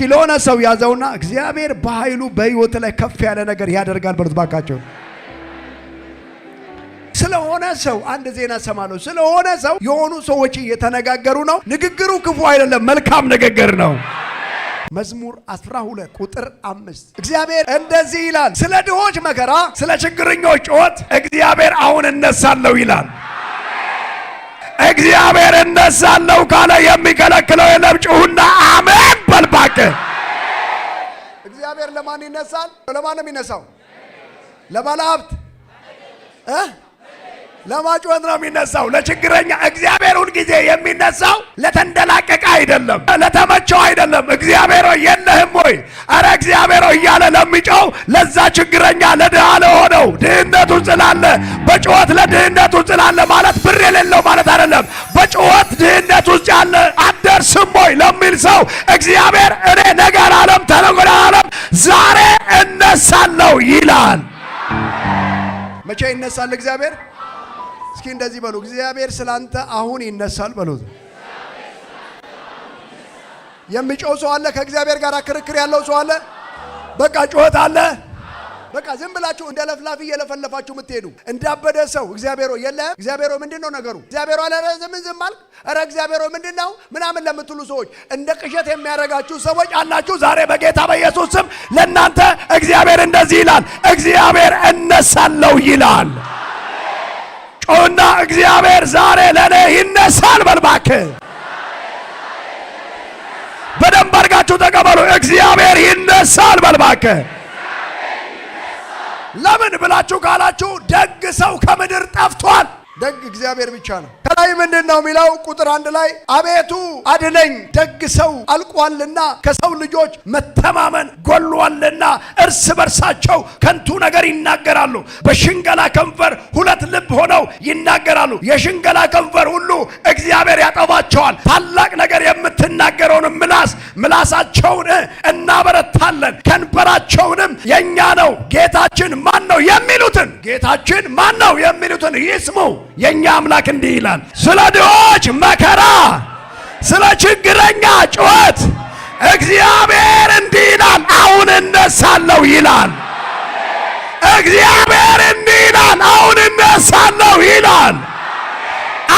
ለሆነ ሰው ያዘውና እግዚአብሔር በኃይሉ በሕይወት ላይ ከፍ ያለ ነገር ያደርጋል በሉት ባካቸው። ስለሆነ ሰው አንድ ዜና ሰማለው። ስለሆነ ሰው የሆኑ ሰዎች እየተነጋገሩ ነው። ንግግሩ ክፉ አይደለም፣ መልካም ንግግር ነው። መዝሙር 12 ቁጥር 5 እግዚአብሔር እንደዚህ ይላል፣ ስለ ድሆች መከራ፣ ስለ ችግረኞች ጩኸት እግዚአብሔር አሁን እነሳለሁ ይላል። እግዚአብሔር እነሳለሁ ካለ የሚከለክለው የለም። ጩሁና አሜን በልባክ። እግዚአብሔር ለማን ይነሳል? ለማን ነው የሚነሳው? ለባለ ሀብት ለማጭወት ነው የሚነሳው። ለችግረኛ እግዚአብሔር ሁል ጊዜ የሚነሳው ለተንደላቀቀ አይደለም፣ ለተመቸው አይደለም። እግዚአብሔር የለህም ወይ አረ እግዚአብሔር እያለ ለሚጮው ለዛ ችግረኛ ለድሃ ለሆነው ድህነቱ ስላለ በጩኸት ለድህነቱ ስላለ ማለት ብር የሌለው ማለት አይደለም። በጩኸት ድህነቱ ያለ አደርስም ወይ ለሚል ሰው እግዚአብሔር እኔ ነገ አላለም ተነገ አላለም ዛሬ እነሳለሁ ይላል። መቼ ይነሳል እግዚአብሔር? እስኪ እንደዚህ በሉ፣ እግዚአብሔር ስላንተ አሁን ይነሳል በሉ። የሚጮህ ሰው አለ? ከእግዚአብሔር ጋር ክርክር ያለው ሰው አለ? በቃ ጩኸት አለ። በቃ ዝም ብላችሁ እንደ ለፍላፊ እየለፈለፋችሁ የምትሄዱ እንዳበደ ሰው እግዚአብሔር የለህም፣ እግዚአብሔር ምንድነው ነገሩ? እግዚአብሔር አለ ዝም አልክ፣ ኧረ እግዚአብሔር ምንድነው ምናምን ለምትሉ ሰዎች እንደ ቅዠት የሚያረጋችሁ ሰዎች አላችሁ። ዛሬ በጌታ በኢየሱስ ስም ለእናንተ እግዚአብሔር እንደዚህ ይላል፣ እግዚአብሔር እነሳለሁ ይላል። ጮና እግዚአብሔር ዛሬ ለኔ ይነሳል በልባክ። በደንብ አድርጋችሁ ተቀበሉ። እግዚአብሔር ይነሳል በልባክ። ለምን ብላችሁ ካላችሁ ደግ ሰው ከምድር ጠፍቷል። ደግ እግዚአብሔር ብቻ ነው። ከላይ ምንድነው የሚለው? ቁጥር 1 ላይ አቤቱ አድነኝ፣ ደግ ሰው አልቋልና ከሰው ልጆች መተማመን ጎሏልና እርስ በርሳቸው ከንቱ ነገር ይናገራሉ። በሽንገላ ከንፈር ሁለት ልብ ሆነው ይናገራሉ። የሽንገላ ከንፈር ሁሉ እግዚአብሔር ያጠፋቸዋል። ታላቅ ነገር የምትናገረውን ምላሳቸውን እናበረታለን፣ ከንፈራቸውንም የኛ ነው ጌታችን ማን ነው የሚሉትን ጌታችን ማን ነው የሚሉትን ይስሙ። የኛ አምላክ እንዲህ ይላል፣ ስለ ድሆች መከራ፣ ስለ ችግረኛ ጩኸት እግዚአብሔር እንዲህ ይላል፣ አሁን እነሳለሁ ይላል። እግዚአብሔር እንዲህ ይላል፣ አሁን እነሳለሁ ይላል።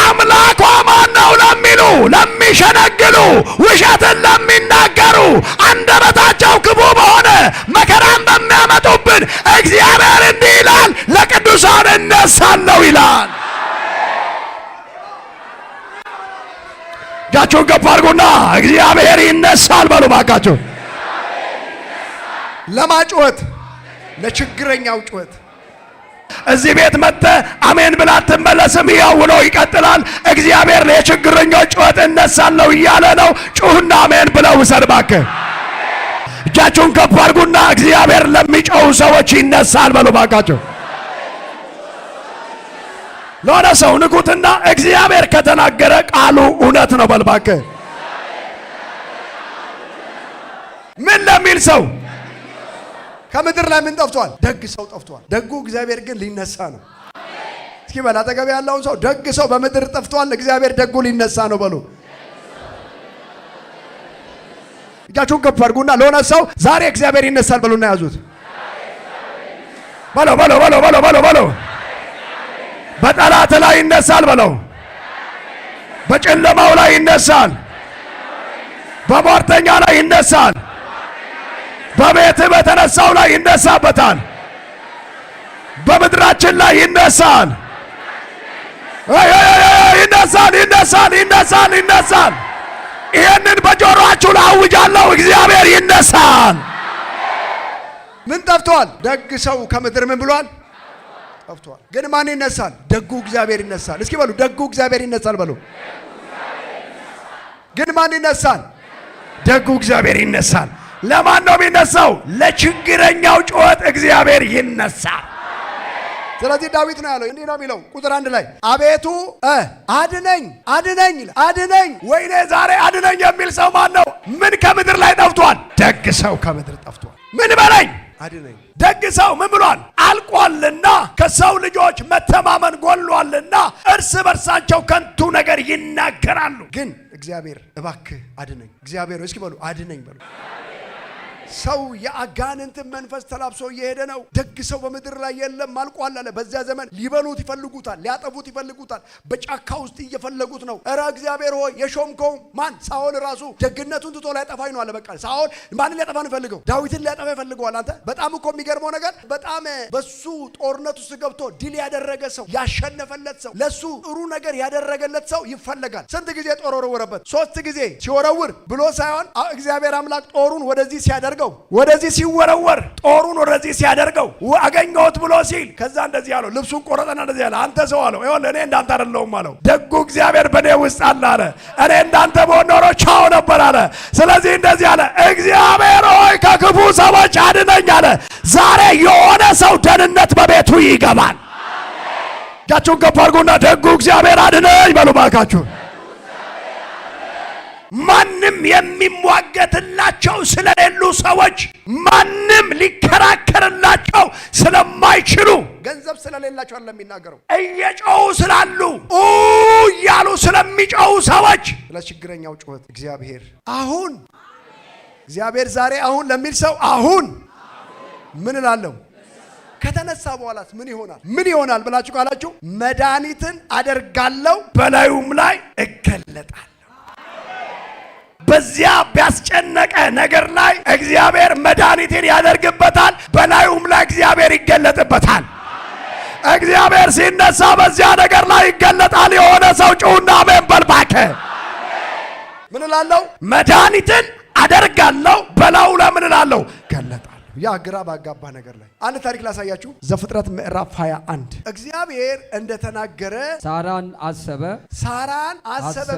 አምላኳ ማን ነው ለሚሉ፣ ለሚሸነግሉ፣ ውሸትን ለሚናገሩ፣ አንደበታቸው ክፉ በሆነ መከራን በሚያመጡብን እግዚአብሔር እንዲህ ይላል፣ ለቅዱሳን እነሳለሁ ይላል። እጃችሁን ከፍ አድርጉና እግዚአብሔር ይነሳል በሉ ባካችሁ። ለማጩኸት ለችግረኛው ጩኸት እዚህ ቤት መጥተህ አሜን ብላ አትመለስም። ያው ነው ይቀጥላል። እግዚአብሔር ለችግረኞች ጩኸት እነሳለሁ እያለ ነው። ጩህና አሜን ብለው ውሰድ ባክህ። እጃችሁን ከፍ አድርጉና እግዚአብሔር ለሚጮሁ ሰዎች ይነሳል በሉ ባካችሁ። ለሆነ ሰው ንጉትና እግዚአብሔር ከተናገረ ቃሉ እውነት ነው በል ባክህ። ምን ለሚል ሰው ከምድር ላይ ምን ጠፍቷል? ደግ ሰው ጠፍቷል። ደጉ እግዚአብሔር ግን ሊነሳ ነው። እስኪ በል አጠገብ ያለውን ሰው ደግ ሰው በምድር ጠፍቷል፣ እግዚአብሔር ደጉ ሊነሳ ነው በሉ። እጃችሁን ከፍ አድርጉና ለሆነ ሰው ዛሬ እግዚአብሔር ይነሳል በሉና ያዙት። በለው በለው በለው በለው በለው በለው። በጠላት ላይ ይነሳል በለው። በጨለማው ላይ ይነሳል። በሟርተኛ ላይ ይነሳል። በቤት በተነሳው ላይ ይነሳበታል። በምድራችን ላይ ይነሳል። ይነሳል ይነሳል ይነሳል ይነሳል። ይሄንን በጆሮአችሁ ላውጃለሁ፣ እግዚአብሔር ይነሳል። ምን ጠፍቷል? ደግ ሰው ከምድር ምን ብሏል? ጠፍቷል። ግን ማን ይነሳል? ደጉ እግዚአብሔር ይነሳል። እስኪ በሉ ደጉ እግዚአብሔር ይነሳል በሉ። ግን ማን ይነሳል? ደጉ እግዚአብሔር ይነሳል። ለማን ነው የሚነሳው? ለችግረኛው ጩኸት እግዚአብሔር ይነሳል። ስለዚህ ዳዊት ነው ያለው፣ እንዲህ ነው የሚለው ቁጥር 1 ላይ አቤቱ አድነኝ አድነኝ ይላል። አድነኝ ወይኔ ዛሬ አድነኝ የሚል ሰው ማን ነው? ምን ከምድር ላይ ጠፍቷል? ደግ ሰው ከምድር ጠፍቷል። ምን በለኝ አድነኝ። ደግ ሰው ምን ብሏል? አልቋልና ከሰው ልጆች መተማመን ጎሏልና እርስ በርሳቸው ከንቱ ነገር ይናገራሉ። ግን እግዚአብሔር እባክህ አድነኝ። እግዚአብሔር እስኪ በሉ አድነኝ በሉ። ሰው የአጋንንትን መንፈስ ተላብሶ እየሄደ ነው። ደግ ሰው በምድር ላይ የለም አልቋል አለ። በዚያ ዘመን ሊበሉት ይፈልጉታል፣ ሊያጠፉት ይፈልጉታል። በጫካ ውስጥ እየፈለጉት ነው። እረ እግዚአብሔር ሆይ የሾምከው ማን? ሳኦል ራሱ ደግነቱን ትቶ ሊያጠፋኝ ነው አለ። በቃ ሳኦል ማንን ሊያጠፋ ነው ፈልገው? ዳዊትን ሊያጠፋ ይፈልገዋል። አንተ በጣም እኮ የሚገርመው ነገር በጣም በሱ ጦርነት ውስጥ ገብቶ ድል ያደረገ ሰው፣ ያሸነፈለት ሰው፣ ለሱ ጥሩ ነገር ያደረገለት ሰው ይፈልጋል። ስንት ጊዜ ጦር ወረወረበት? 3 ጊዜ ሲወረውር ብሎ ሳይሆን እግዚአብሔር አምላክ ጦሩን ወደዚህ ሲያደርገው፣ ወደዚህ ሲወረወር ጦሩን ወደዚህ ሲያደርገው አገኘሁት ብሎ ሲል ከዛ እንደዚህ አለው። ልብሱን ቆረጠና እንደዚህ አለ፣ አንተ ሰው አለው፣ ይኸውልህ እኔ እንዳንተ አይደለሁም አለው። ደጉ እግዚአብሔር በእኔ ውስጥ አለ አለ። እኔ እንዳንተ በሆን ኖሮ ቻው ነበር አለ። ስለዚህ እንደዚህ አለ፣ እግዚአብሔር ሆይ ከክፉ ሰዎች አድነኝ አለ። ዛሬ የሆነ ሰው ደህንነት በቤቱ ይገባል። እጃችሁን ከፍ አድርጉና ደጉ እግዚአብሔር አድነኝ በሉ ባካችሁ። ማንም የሚሟገትላቸው ስለሌሉ ሰዎች፣ ማንም ሊከራከርላቸው ስለማይችሉ፣ ገንዘብ ስለሌላቸው አይደለም የሚናገረው፣ እየጮሁ ስላሉ እያሉ ስለሚጮሁ ሰዎች፣ ስለ ችግረኛው ጩኸት እግዚአብሔር አሁን እግዚአብሔር ዛሬ አሁን ለሚል ሰው አሁን ምን እላለሁ? ከተነሳ በኋላስ ምን ይሆናል? ምን ይሆናል ብላችሁ ካላችሁ መድኃኒትን አደርጋለሁ በላዩም ላይ እገለጣለሁ። በዚያ ቢያስጨነቀ ነገር ላይ እግዚአብሔር መድኃኒትን ያደርግበታል፣ በላዩም ላይ እግዚአብሔር ይገለጥበታል። እግዚአብሔር ሲነሳ በዚያ ነገር ላይ ይገለጣል። የሆነ ሰው ጩውና አሜን በል እባክህ። ምን እላለሁ? መድኃኒትን አደርጋለሁ በላዩ ላይ ምን እላለሁ? ገለጣለሁ። ያ ግራ ባጋባ ነገር ላይ አንድ ታሪክ ላሳያችሁ። ዘፍጥረት ምዕራፍ 21 እግዚአብሔር እንደተናገረ ሳራን አሰበ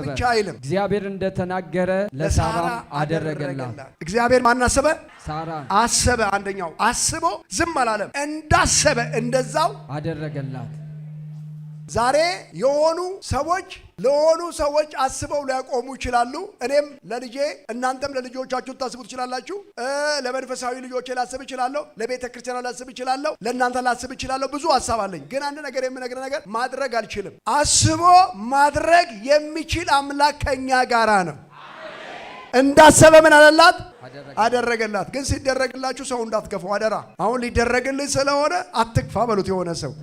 ብቻ አይልም። እግዚአብሔር እንደተናገረ ለሳራ አደረገላት። እግዚአብሔር ማን አሰበ? ሳራን አሰበ። አንደኛው አስቦ ዝም አላለም፣ እንዳሰበ እንደዛው አደረገላት። ዛሬ የሆኑ ሰዎች አስበው ሊያቆሙ ይችላሉ። እኔም ለልጄ እናንተም ለልጆቻችሁ ታስቡ ትችላላችሁ። ለመንፈሳዊ ልጆቼ ላስብ እችላለሁ፣ ለቤተ ክርስቲያኗ ላስብ እችላለሁ፣ ለእናንተ ላስብ እችላለሁ። ብዙ ሐሳብ አለኝ። ግን አንድ ነገር የምነግርህ ነገር ማድረግ አልችልም። አስቦ ማድረግ የሚችል አምላክ ከኛ ጋራ ነው። እንዳሰበ ምን አለላት? አደረገላት። ግን ሲደረግላችሁ ሰው እንዳትገፉ አደራ። አሁን ሊደረግልህ ስለሆነ አትግፋ በሉት የሆነ ሰው።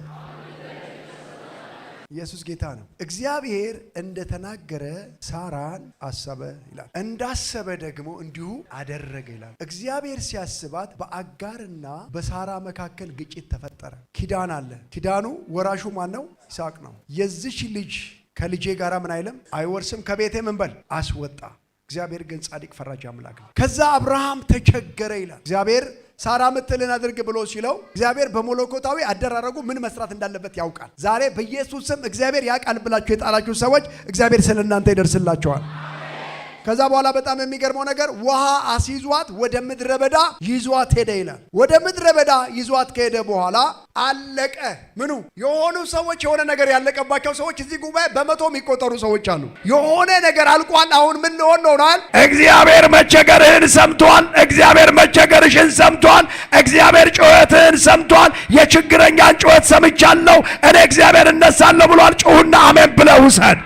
ኢየሱስ ጌታ ነው። እግዚአብሔር እንደተናገረ ሳራን አሰበ ይላል። እንዳሰበ ደግሞ እንዲሁ አደረገ ይላል። እግዚአብሔር ሲያስባት በአጋርና በሳራ መካከል ግጭት ተፈጠረ። ኪዳን አለ። ኪዳኑ ወራሹ ማን ነው? ይስሐቅ ነው። የዚች ልጅ ከልጄ ጋር ምን አይልም አይወርስም፣ ከቤቴ ምን በል አስወጣ። እግዚአብሔር ግን ጻድቅ ፈራጅ አምላክ ነው። ከዛ አብርሃም ተቸገረ ይላል። እግዚአብሔር ሳራ ምትልን አድርግ ብሎ ሲለው እግዚአብሔር በመለኮታዊ አደራረጉ ምን መስራት እንዳለበት ያውቃል። ዛሬ በኢየሱስ ስም እግዚአብሔር ያውቃል ብላችሁ የጣላችሁ ሰዎች እግዚአብሔር ስለእናንተ ይደርስላችኋል። ከዛ በኋላ በጣም የሚገርመው ነገር ውሃ አስይዟት ወደ ምድረ በዳ ይዟት ሄደ ይላል። ወደ ምድረ በዳ ይዟት ከሄደ በኋላ አለቀ። ምኑ? የሆኑ ሰዎች የሆነ ነገር ያለቀባቸው ሰዎች እዚህ ጉባኤ በመቶ የሚቆጠሩ ሰዎች አሉ። የሆነ ነገር አልቋል። አሁን ምን ሊሆን ነውናል? እግዚአብሔር መቸገርህን ሰምቷል። እግዚአብሔር መቸገርሽን ሰምቷል። እግዚአብሔር ጩኸትህን ሰምቷል። የችግረኛን ጩኸት ሰምቻለሁ፣ እኔ እግዚአብሔር እነሳለሁ ብሏል። ጩሁና አሜን ብለህ ውሰድ።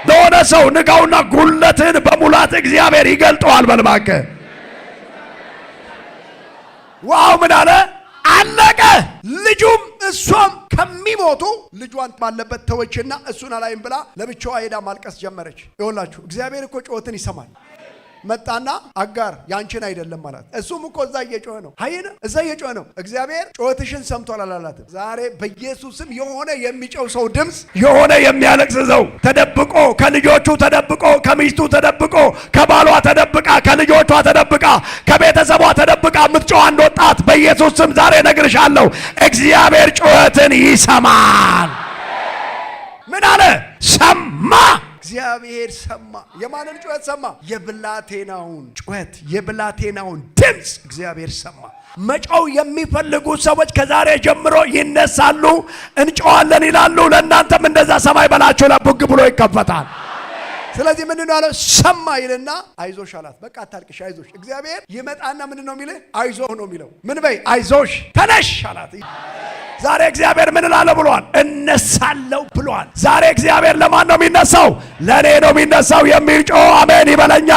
ለሆነ ሰው ንጋውና ጉለትን በሙላት እግዚአብሔር ይገልጠዋል። በልባከ ዋው ምን አለ? አለቀ። ልጁም እሷም ከሚሞቱ ልጇን ባለበት ተወችና እሱን አላይም ብላ ለብቻዋ ሄዳ ማልቀስ ጀመረች። ይኸውላችሁ እግዚአብሔር እኮ ጩኸትን ይሰማል። መጣና አጋር ያንቺን አይደለም ማለት። እሱም እኮ እዛ እየጮኸ ነው። አይነ እዛ እየጮኸ ነው። እግዚአብሔር ጩኸትሽን ሰምቷል አላላትም። ዛሬ በኢየሱስም የሆነ የሚጮህ ሰው ድምፅ፣ የሆነ የሚያለቅስ ሰው ተደብቆ ከልጆቹ ተደብቆ ከሚስቱ ተደብቆ ከባሏ ተደብቃ ከልጆቿ ተደብቃ ከቤተሰቧ ተደብቃ የምትጮህ አንድ ወጣት በኢየሱስም ዛሬ ነግርሻለሁ፣ እግዚአብሔር ጩኸትን ይሰማል። ምን አለ? ሰማ። እግዚአብሔር ሰማ። የማንን ጩኸት ሰማ? የብላቴናውን ጩኸት፣ የብላቴናውን ድምፅ እግዚአብሔር ሰማ። መጮው የሚፈልጉ ሰዎች ከዛሬ ጀምሮ ይነሳሉ፣ እንጮዋለን ይላሉ። ለእናንተም እንደዛ ሰማይ በላችሁ ላይ ቡግ ብሎ ይከፈታል። ስለዚህ ምንድነው ያለው? ሰማ ይልና አይዞሽ አላት። በቃ አታልቅሽ፣ አይዞሽ። እግዚአብሔር ይመጣና ምንድነው የሚልህ? አይዞህ ነው የሚለው። ምን በይ? አይዞሽ፣ ተነሽ አላት። ዛሬ እግዚአብሔር ምን እላለሁ ብሏል? እነሳለሁ ብሏል። ዛሬ እግዚአብሔር ለማን ነው የሚነሳው? ለእኔ ነው የሚነሳው የሚል ጮህ አሜን ይበለኛ።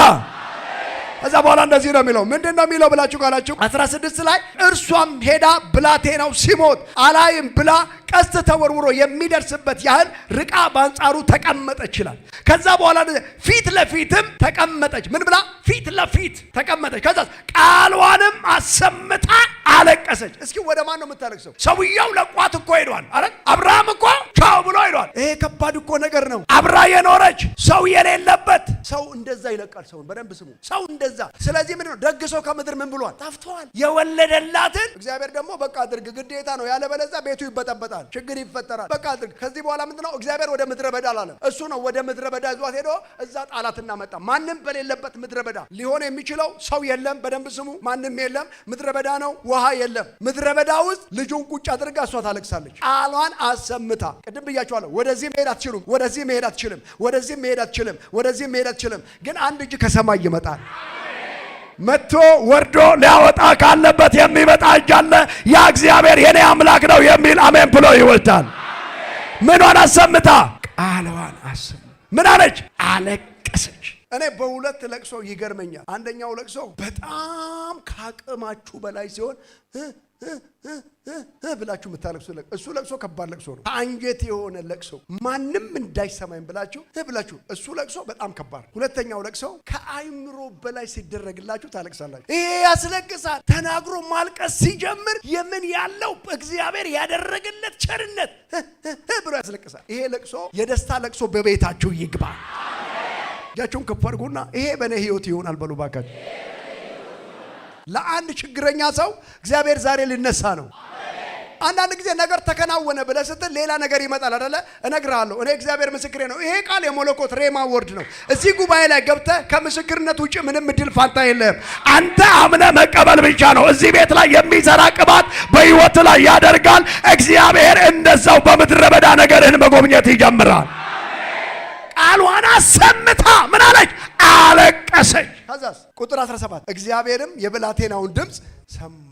ከዛ በኋላ እንደዚህ ነው የሚለው። ምንድን ነው የሚለው ብላችሁ ካላችሁ 16 ላይ እርሷም ሄዳ ብላቴናው ሲሞት አላይም ብላ ቀስት ተወርውሮ የሚደርስበት ያህል ርቃ በአንጻሩ ተቀመጠች ይላል። ከዛ በኋላ ፊት ለፊትም ተቀመጠች። ምን ብላ? ፊት ለፊት ተቀመጠች። ከዛ ቃሏንም አሰምታ አለቀሰች። እስኪ ወደ ማን ነው የምታለቅሰው? ሰውየው ለቋት እኮ ሄዷል። አረ አብርሃም እኮ ቻው ብሎ ሄዷል። ይሄ ከባድ እኮ ነገር ነው። አብራ የኖረች ሰው የሌለበት ሰው እንደዛ ይለቃል። ሰውን በደንብ ስሙ። ሰው እንደዛ። ስለዚህ ምንድን ነው ደግ ሰው ከምድር ምን ብሏል? ጠፍቷል። የወለደላትን እግዚአብሔር ደግሞ በቃ አድርግ ግዴታ ነው። ያለበለዚያ ቤቱ ይበጠበጣል፣ ችግር ይፈጠራል። በቃ አድርግ። ከዚህ በኋላ ምንድን ነው እግዚአብሔር ወደ ምድረ በዳ አላለም። እሱ ነው ወደ ምድረ በዳ ይዟት ሄዶ እዛ ጣላትና መጣ። ማንም በሌለበት ምድረ በዳ ሊሆን የሚችለው ሰው የለም። በደንብ ስሙ። ማንም የለም። ምድረ በዳ ነው። ውሃ የለም። ምድረ በዳ ውስጥ ልጁን ቁጭ አድርጋ እሷ ታለቅሳለች። ቃሏን አሰምታ። ቅድም ብያችኋለሁ። ወደዚህ መሄድ አትችሉም፣ ወደዚህ መሄድ አትችልም፣ ወደዚህ መሄድ አትችልም፣ ወደዚህ መሄድ አትችልም። ግን አንድ እጅ ከሰማይ ይመጣል። መጥቶ ወርዶ ሊያወጣ ካለበት የሚመጣ እጅ አለ። ያ እግዚአብሔር የኔ አምላክ ነው የሚል አሜን ብሎ ይወልዳል። ምኗን አሰምታ? ቃሏን አሰምታ። ምን አለች? አለቀሰች። እኔ በሁለት ለቅሶ ይገርመኛል። አንደኛው ለቅሶ በጣም ካቅማችሁ በላይ ሲሆን ብላችሁ የምታለቅሱ እሱ ለቅሶ ከባድ ለቅሶ ነው። ከአንጀት የሆነ ለቅሶ ማንም እንዳይሰማኝ ብላችሁ እሱ ለቅሶ በጣም ከባድ። ሁለተኛው ለቅሶ ከአይምሮ በላይ ሲደረግላችሁ ታለቅሳላችሁ። ይሄ ያስለቅሳል። ተናግሮ ማልቀስ ሲጀምር የምን ያለው እግዚአብሔር ያደረገለት ቸርነት ብሎ ያስለቅሳል። ይሄ ለቅሶ የደስታ ለቅሶ በቤታችሁ ይግባ። እጃችሁን ከፍ አድርጉና ይሄ በእኔ ህይወት ይሆናል በሉ ባካችሁ። ለአንድ ችግረኛ ሰው እግዚአብሔር ዛሬ ሊነሳ ነው። አንዳንድ ጊዜ ነገር ተከናወነ ብለህ ስትል ሌላ ነገር ይመጣል አይደለ? እነግርሃለሁ። እኔ እግዚአብሔር ምስክሬ ነው። ይሄ ቃል የመለኮት ሬማ ወርድ ነው። እዚህ ጉባኤ ላይ ገብተህ ከምስክርነት ውጭ ምንም እድል ፋንታ የለህም። አንተ አምነህ መቀበል ብቻ ነው። እዚህ ቤት ላይ የሚሰራ ቅባት በህይወት ላይ ያደርጋል። እግዚአብሔር እንደዛው በምድረ በዳ ነገርህን መጎብኘት ይጀምራል። ቃሏን አሰምታ ምን አለች? አለቀሰች። ከዛስ ቁጥር 17 እግዚአብሔርም የብላቴናውን ድምፅ ሰማ።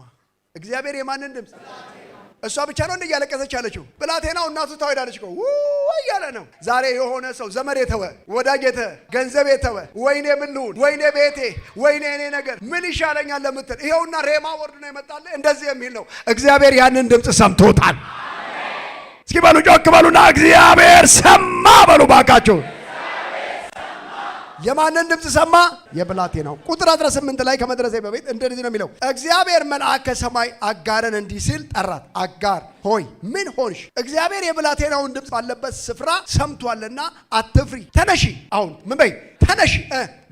እግዚአብሔር የማንን ድምፅ? እሷ ብቻ ነው እንደ እያለቀሰች ያለችው። ብላቴናው እናቱ ታወዳለች እኮ እያለ ነው። ዛሬ የሆነ ሰው ዘመድ የተወ ወዳጅ የተወ ገንዘብ የተወ ወይኔ ምን ልሁን፣ ወይኔ ቤቴ፣ ወይኔ እኔ ነገር ምን ይሻለኛል ለምትል ይኸውና ሬማ ወርድ ነው የመጣለ እንደዚህ የሚል ነው። እግዚአብሔር ያንን ድምፅ ሰምቶታል። እስኪ በሉ ጮክ በሉና እግዚአብሔር ሰማ በሉ ባካችሁ። የማንን ድምፅ ሰማ? የብላቴናው። ቁጥር 18 ላይ ከመድረሴ በፊት እንደዚህ ነው የሚለው። እግዚአብሔር መልአክ ከሰማይ አጋርን እንዲህ ሲል ጠራት። አጋር ሆይ ምን ሆንሽ? እግዚአብሔር የብላቴናውን ድምፅ ባለበት ስፍራ ሰምቷልና አትፍሪ። ተነሺ። አሁን ምን በይ? ተነሺ።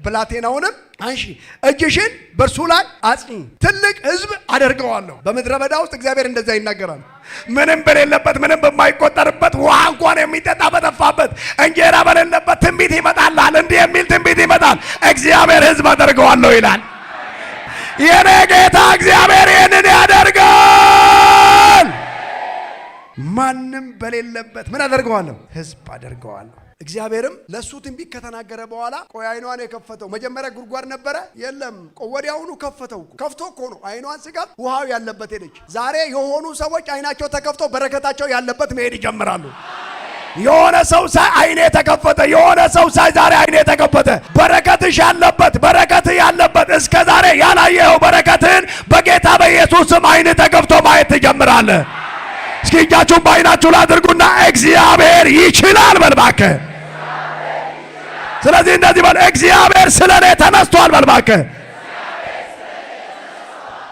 ብላቴናውንም አንሺ፣ እጅሽን በእርሱ ላይ አጽኚ፣ ትልቅ ሕዝብ አደርገዋለሁ። በምድረ በዳ ውስጥ እግዚአብሔር እንደዛ ይናገራል። ምንም በሌለበት፣ ምንም በማይቆጠርበት፣ ውሃ እንኳን የሚጠጣ በጠፋበት፣ እንጀራ በሌለበት ትንቢት ይመጣልሃል። እንዲህ የሚል ትንቢት ይመጣል። እግዚአብሔር ሕዝብ አደርገዋለሁ ይላል። የኔ ጌታ እግዚአብሔር ይህንን ያደርጋል። ማንም በሌለበት ምን አደርገዋለሁ? ሕዝብ አደርገዋለሁ። እግዚአብሔርም ለሱ ትንቢት ከተናገረ በኋላ ቆይ አይኗን የከፈተው መጀመሪያ ጉድጓድ ነበረ፣ የለም ወዲያውኑ ከፈተው። ከፍቶ እኮ ነው አይኗን ሲከፍት ውሃው ያለበት ሄደች። ዛሬ የሆኑ ሰዎች አይናቸው ተከፍቶ በረከታቸው ያለበት መሄድ ይጀምራሉ። የሆነ ሰው ሳይ አይኔ ተከፈተ፣ የሆነ ሰው ሳይ ዛሬ አይኔ ተከፈተ። በረከትሽ ያለበት፣ በረከት ያለበት እስከ ዛሬ ያላየኸው በረከትን በጌታ በኢየሱስ ስም አይን ተከፍቶ ማየት ትጀምራለህ። እስኪ እጃችሁን በአይናችሁ ላይ አድርጉና እግዚአብሔር ይችላል በል እባክህ። ስለዚህ እንደዚህ በል፣ እግዚአብሔር ስለኔ ተነስቷል በል እባክህ።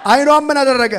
አይኗን ምን አደረገ?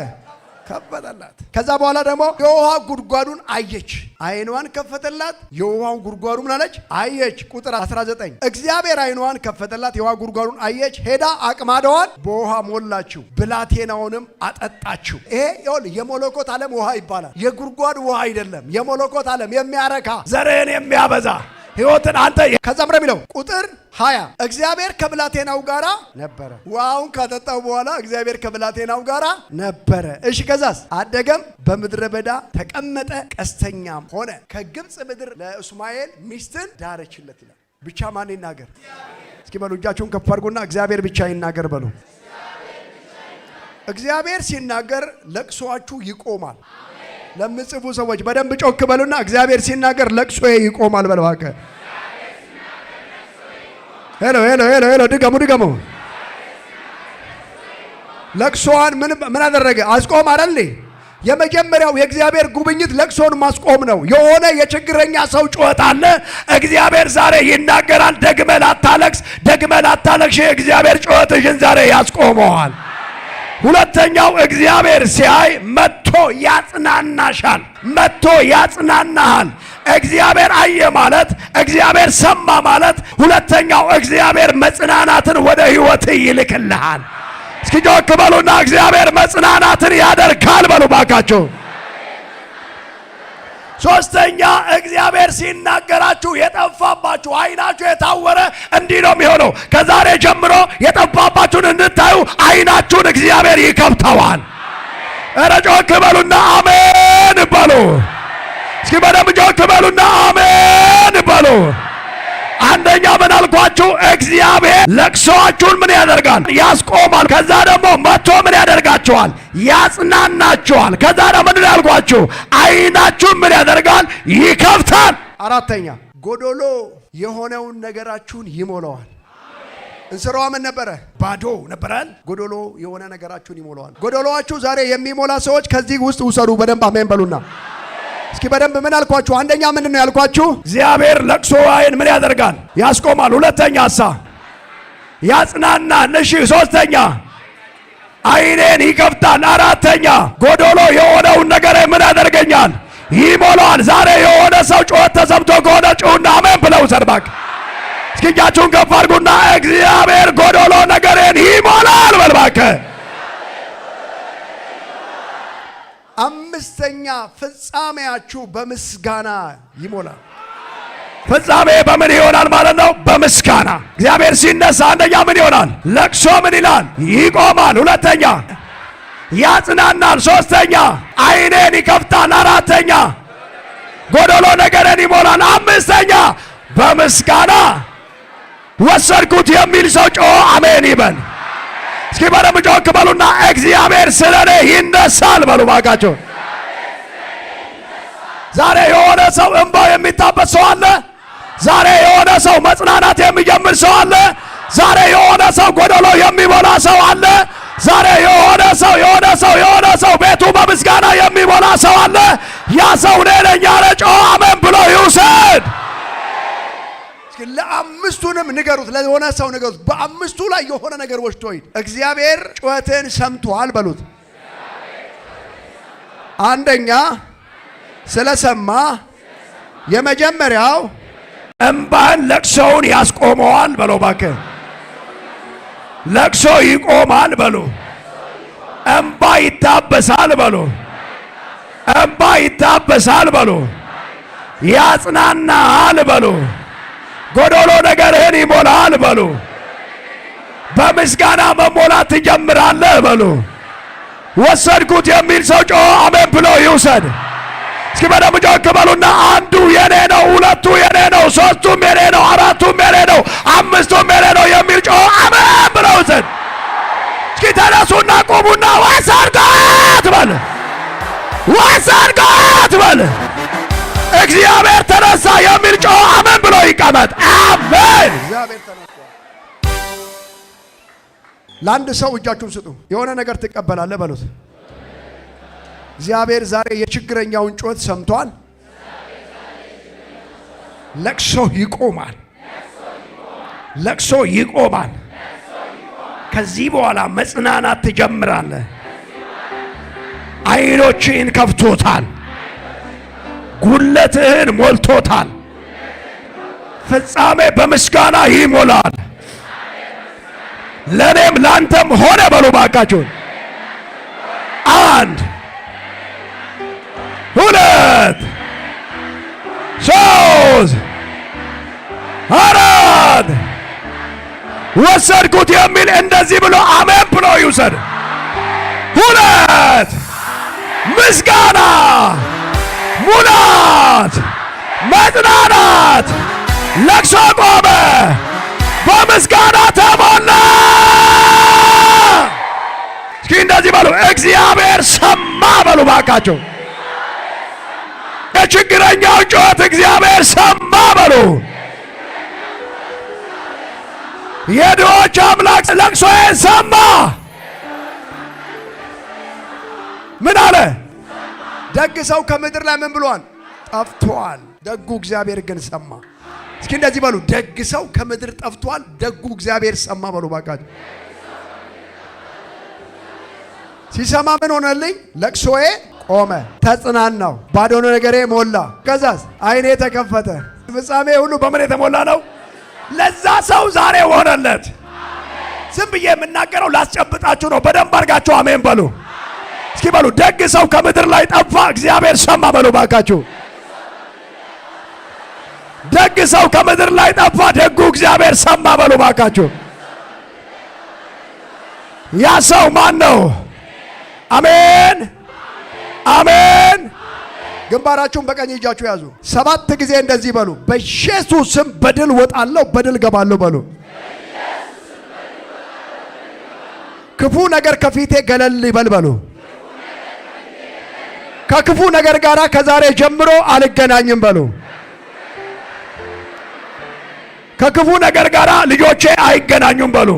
ከፈተላት። ከዛ በኋላ ደግሞ የውሃ ጉድጓዱን አየች። አይኗን ከፈተላት፣ የውሃውን ጉድጓዱ ምን አለች? አየች። ቁጥር 19 እግዚአብሔር አይኗን ከፈተላት፣ የውሃ ጉድጓዱን አየች። ሄዳ አቅማዳዋን በውሃ ሞላችው፣ ብላቴናውንም አጠጣችው። ይሄ ይኸውልህ የመለኮት ዓለም ውሃ ይባላል። የጉድጓድ ውሃ አይደለም። የመለኮት ዓለም የሚያረካ ዘርህን የሚያበዛ ሕይወትን አንተ ከዛም ነው የሚለው ቁጥር 20 እግዚአብሔር ከብላቴናው ጋራ ነበረ። ውሃውን ካጠጣው በኋላ እግዚአብሔር ከብላቴናው ጋራ ነበረ። እሺ ከዛስ አደገም፣ በምድረ በዳ ተቀመጠ፣ ቀስተኛም ሆነ። ከግብፅ ምድር ለእስማኤል ሚስትን ዳረችለት ይላል። ብቻ ማን ይናገር? እስኪ በሉ እጃችሁን ከፍ አድርጉና እግዚአብሔር ብቻ ይናገር በሉ። እግዚአብሔር ሲናገር ለቅሶአችሁ ይቆማል። ለምጽፉ ሰዎች በደንብ ጮክ በሉና እግዚአብሔር ሲናገር ለቅሶዬ ይቆማል በሉ። ሄሎ ሄሎ ሄሎ ሄሎ ድገሙ ድገሙ። ለቅሶዋን ምን አደረገ? አስቆም አይደል? የመጀመሪያው የእግዚአብሔር ጉብኝት ለቅሶን ማስቆም ነው። የሆነ የችግረኛ ሰው ጩኸት አለ። እግዚአብሔር ዛሬ ይናገራል። ደግመህ ላታለቅሽ የእግዚአብሔር ጩኸትሽን ዛሬ ያስቆመዋል። ሁለተኛው እግዚአብሔር ሲያይ መጥቶ ያጽናናሻል፣ መጥቶ ያጽናናሃል። እግዚአብሔር አየ ማለት፣ እግዚአብሔር ሰማ ማለት፣ ሁለተኛው እግዚአብሔር መጽናናትን ወደ ሕይወት ይልክልሃል። እስኪ ጮክ በሉና እግዚአብሔር መጽናናትን ያደርጋል በሉ ባካችሁ። ሶስተኛ እግዚአብሔር ሲናገራችሁ የጠፋባችሁ አይናችሁ የታወረ እንዲህ ነው የሚሆነው። ከዛሬ ጀምሮ የጠፋባችሁን እንድታዩ አይናችሁን እግዚአብሔር ይከፍተዋል። ኧረ ጮክ በሉና አሜን በሉ። እስኪ በደምብ ጮክ በሉና አሜን በሉ። አንደኛ ምን አልኳችሁ? እግዚአብሔር ለቅሶአችሁን ምን ያደርጋል? ያስቆማል። ከዛ ደግሞ መጥቶ ምን ያደርጋችኋል? ያጽናናችኋል። ከዛ ደግሞ ምን ያልኳችሁ? አይናችሁን ምን ያደርጋል? ይከፍታል። አራተኛ ጎዶሎ የሆነውን ነገራችሁን ይሞላዋል። እንስራዋ ምን ነበረ? ባዶ ነበራል። ጎዶሎ የሆነ ነገራችሁን ይሞላዋል። ጎዶሎዋችሁ ዛሬ የሚሞላ ሰዎች ከዚህ ውስጥ ውሰዱ። በደንብ አሜን በሉና እስኪ በደንብ ምን አልኳችሁ? አንደኛ ምንድን ነው ያልኳችሁ? እግዚአብሔር ለቅሶዋን ምን ያደርጋል? ያስቆማል። ሁለተኛ ያጽናናል። እሺ ሶስተኛ አይኔን ይከፍታል። አራተኛ ጎዶሎ የሆነውን ነገር ምን ያደርገኛል? ይሞላዋል። ዛሬ የሆነ ሰው ጩኸት ተሰምቶ ከሆነ ጩሁና አሜን ብለው ሰድባክ። እስኪ እጃችሁን ከፍ አድርጉና እግዚአብሔር ጎዶሎ ነገሬን ይሞላል በልባከ። አምስተኛ ፍጻሜያችሁ በምስጋና ይሞላል። ፍጻሜ በምን ይሆናል ማለት ነው? በምስጋና። እግዚአብሔር ሲነሳ አንደኛ ምን ይሆናል? ለቅሶ ምን ይላል? ይቆማል። ሁለተኛ ያጽናናል። ሶስተኛ አይኔን ይከፍታል። አራተኛ ጎዶሎ ነገርን ይሞላል። አምስተኛ በምስጋና ወሰድኩት የሚል ሰው ጮሆ አሜን ይበል። እስኪ በደምብ ጮክ በሉና እግዚአብሔር ስለኔ ይነሳል በሉ ባካችሁ። ዛሬ የሆነ ሰው እንባው የሚታበስ ሰው አለ። ዛሬ የሆነ ሰው መጽናናት የሚጀምር ሰው አለ። ዛሬ የሆነ ሰው ጎዶሎ የሚሞላ ሰው አለ። ዛሬ የሆነ ሰው ቤቱ በምስጋና የሚሞላ ሰው አለ። ያ ሰው እኔ ነኝ ያለ ጮሆ አሜን ብሎ ይውሰድ። ለአምስቱንም ንገሩት፣ ለሆነ ሰው ንገሩት። በአምስቱ ላይ የሆነ ነገር ወሽቶ ሂድ። እግዚአብሔር ጩኸትን ሰምቷል በሉት። አንደኛ ስለሰማ የመጀመሪያው እንባን ለቅሶውን ያስቆመዋል በሎ እባክህ። ለቅሶ ይቆማል በሉ። እንባ ይታበሳል በሉ። እንባ ይታበሳል በሉ። ያጽናናል በሉ። ጎዶሎ ነገርህን ይሞላል በሉ። በምስጋና መሞላት ትጀምራለህ በሉ። ወሰድኩት የሚል ሰው ጮሆ አሜን ብሎ ይውሰድ። እስኪ በደምብ ጮክ በሉና አንዱ የኔ ነው፣ ሁለቱ የኔ ነው፣ ሶስቱም የኔ ነው፣ አራቱም የኔ ነው፣ አምስቱም የኔ ነው የሚል ጮሆ አሜን ብሎ ይውሰድ። እስኪ ተነሱና ቁሙና ወሰድኩት በል፣ ወሰድኩት በል። እግዚአብሔር ተነሳ የሚል ጮሆ አሜን ብሎ ይቀመጥ። አሜን። እግዚአብሔር ተነሳ። ለአንድ ሰው እጃችሁን ስጡ። የሆነ ነገር ትቀበላለህ በሉት። እግዚአብሔር ዛሬ የችግረኛውን ጩኸት ሰምቷል። ለቅሶ ይቆማል። ለቅሶ ይቆማል። ከዚህ በኋላ መጽናናት ትጀምራለህ። አይኖችህን ከፍቶታል። ጉለትህን ሞልቶታል። ፍጻሜ በምስጋና ይሞላል። ለኔም ላንተም ሆነ በሉ ባካችሁን። አንድ ሁለት ሶስት አራት ወሰድኩት የሚል እንደዚህ ብሎ አሜን ብሎ ይውሰድ። ሁለት ምስጋና፣ ሙላት፣ መጽናናት። ለቅሶ ቆመ፣ በምስጋና ተሞላ። እስኪ እንደዚህ በሉ፣ እግዚአብሔር ሰማ በሉ ባካቸው። የችግረኛው ጩኸት እግዚአብሔር ሰማ በሉ። የድሆች አምላክ ለቅሶዬን ሰማ። ምን አለ? ደግ ሰው ከምድር ላይ ምን ብሏል? ጠፍቷል። ደጉ እግዚአብሔር ግን ሰማ። እስኪ እንደዚህ በሉ፣ ደግ ሰው ከምድር ጠፍቷል፣ ደጉ እግዚአብሔር ሰማ በሉ ባካችሁ። ሲሰማ ምን ሆነልኝ? ለቅሶዬ ቆመ፣ ተጽናናው፣ ባዶ ነገሬ ሞላ። ከዛስ አይኔ ተከፈተ። ፍጻሜ ሁሉ በምን የተሞላ ነው? ለዛ ሰው ዛሬ ሆነለት። ዝም ብዬ የምናገረው ላስጨብጣችሁ ነው። በደንብ አድርጋችሁ አሜን በሉ። እስኪ በሉ፣ ደግ ሰው ከምድር ላይ ጠፋ፣ እግዚአብሔር ሰማ በሉ ባካችሁ። ደግ ሰው ከምድር ላይ ጠፋ፣ ደጉ እግዚአብሔር ሰማ በሉ ባካችሁ። ያ ሰው ማን ነው? አሜን አሜን። ግንባራችሁን በቀኝ እጃችሁ ያዙ። 7 ጊዜ እንደዚህ በሉ፣ በኢየሱስ ስም በድል ወጣለሁ፣ በድል ገባለሁ በሉ። ክፉ ነገር ከፊቴ ገለል ይበል በሉ። ከክፉ ነገር ጋር ከዛሬ ጀምሮ አልገናኝም በሉ። ከክፉ ነገር ጋር ልጆቼ አይገናኙም በሉ።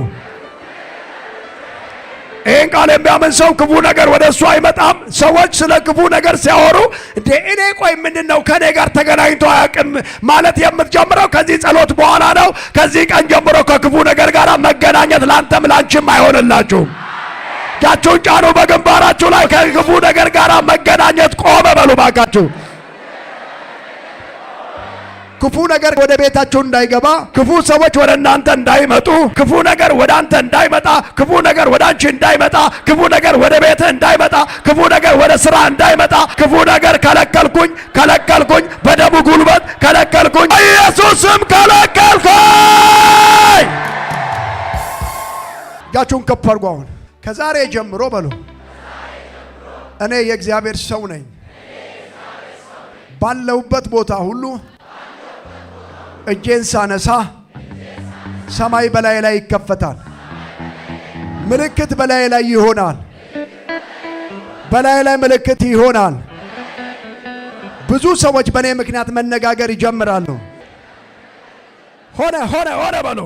ይህን ቃል የሚያምን ሰው ክፉ ነገር ወደ እሱ አይመጣም። ሰዎች ስለ ክፉ ነገር ሲያወሩ እንዴ እኔ ቆይ ምንድነው ከኔ ጋር ተገናኝቶ አያውቅም ማለት የምትጀምረው ከዚህ ጸሎት በኋላ ነው። ከዚህ ቀን ጀምሮ ከክፉ ነገር ጋር መገናኘት ላንተም ላንቺም አይሆንላችሁም። እጃችሁን ጫኑ በግንባራችሁ ላይ። ከክፉ ነገር ጋር መገናኘት ቆመ በሉ ባካችሁ። ክፉ ነገር ወደ ቤታችሁ እንዳይገባ፣ ክፉ ሰዎች ወደ እናንተ እንዳይመጡ፣ ክፉ ነገር ወደ አንተ እንዳይመጣ፣ ክፉ ነገር ወደ አንቺ እንዳይመጣ፣ ክፉ ነገር ወደ ቤት እንዳይመጣ፣ ክፉ ነገር ወደ ስራ እንዳይመጣ፣ ክፉ ነገር ከለከልኩኝ፣ ከለከልኩኝ፣ በደሙ ጉልበት ከለከልኩኝ፣ ኢየሱስም ከለከልኩኝ። እጃችሁን ከፍ አድርጉ። አሁን ከዛሬ ጀምሮ በሉ እኔ የእግዚአብሔር ሰው ነኝ። ባለሁበት ቦታ ሁሉ እጄን ሳነሳ ሰማይ በላይ ላይ ይከፈታል። ምልክት በላይ ላይ ይሆናል። በላይ ላይ ምልክት ይሆናል። ብዙ ሰዎች በእኔ ምክንያት መነጋገር ይጀምራሉ። ሆነ ሆነ ሆነ በሉ።